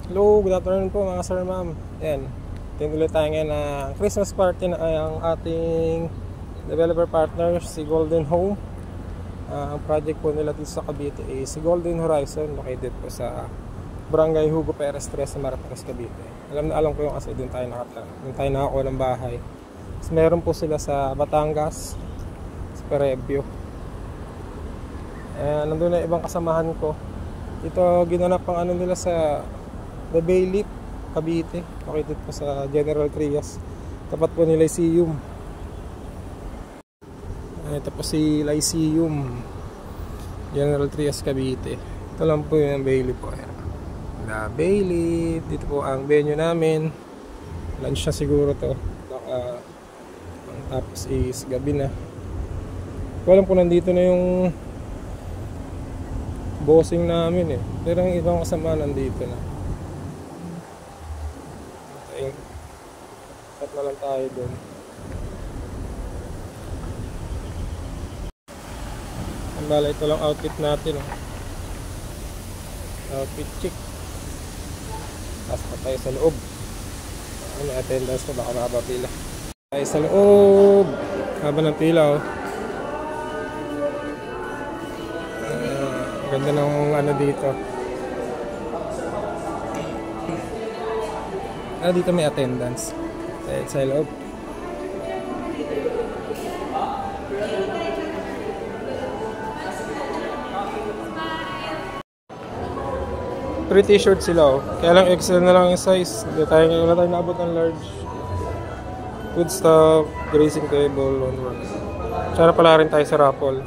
Hello, good afternoon po mga sir, ma'am. Yan, tinuloy tayo ngayon na Christmas party na ang ating developer partner, si Golden Home. Ang project po nila dito sa Cavite is si Golden Horizon, located po sa Barangay Hugo Perez 3 sa Maratanes, Cavite. Alam ko yung kasi doon tayo nakakuha ng bahay. So, meron po sila sa Batangas, sa Perebio. Nandun na ibang kasamahan ko. Ito ginanap ang ano nila sa The Bailey, Cavite, located po sa General Trias. Tapat po ni Lyceum. Ito po si Lyceum, General Trias, Cavite. Ito lang po yung Bailey po. Ayan. The Bailey. Dito po ang venue namin. Lunch na siguro to. Tapos is gabi na. Walang po nandito na yung bossing namin eh. Pero ang ibang kasama nandito na. Cut na lang tayo doon. Ang bala, ito lang outfit natin. Outfit chic. Tapos pa tayo sa loob. May attendance ko, baka mahaba pila. Tayo sa loob. Haba ng pila oh. Ganda ng ano dito. Dito may attendance. Sa loob. Free t-shirt sila oh. Kaya lang XL na lang yung size. Wala tayo naabot ng large. Food stuff, grazing table, onward. Sana pala rin tayo sa raffle.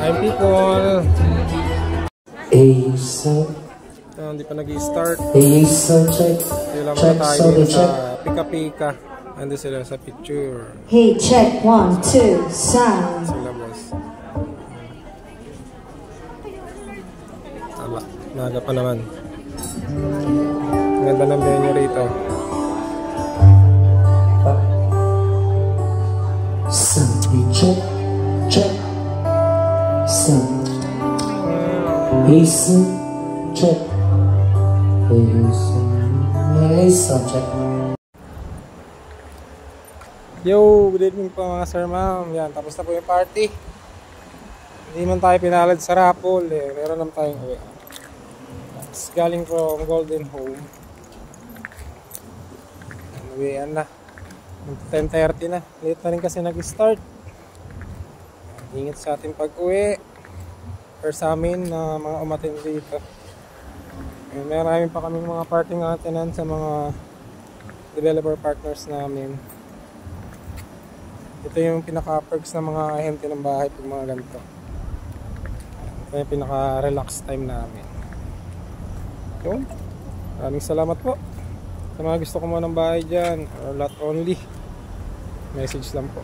Hi people! Hindi pa nag-i-start. Kailan muna tayo dito sa Pika-Pika. Ando sila sa picture. Hey, check 1, 2, sound. Sila boss. Tama, naga pa naman. Ganda ng venue rito. Sound, check, check. Sound. Hey, sound, check. Hey, sound, check. Yo, good evening po mga sir, ma'am. Yan, tapos na po yung party. Hindi man tayo pinalad sa raffle eh. Meron naman tayong uwi. Galing from Golden Home. Uwian na. 10:30 na. Late na rin kasi nag-start. Ingat sa ating pag-uwi. Or sa amin na mga umatin dito. Meron pa kaming mga parting attendance sa mga developer partners namin. Ito yung pinaka-perks ng mga ahente ng bahay pag mga ganito. Ito yung pinaka-relax time namin. So, maraming salamat po. Sa mga gusto ko mo ng bahay dyan, or lot only, message lang po.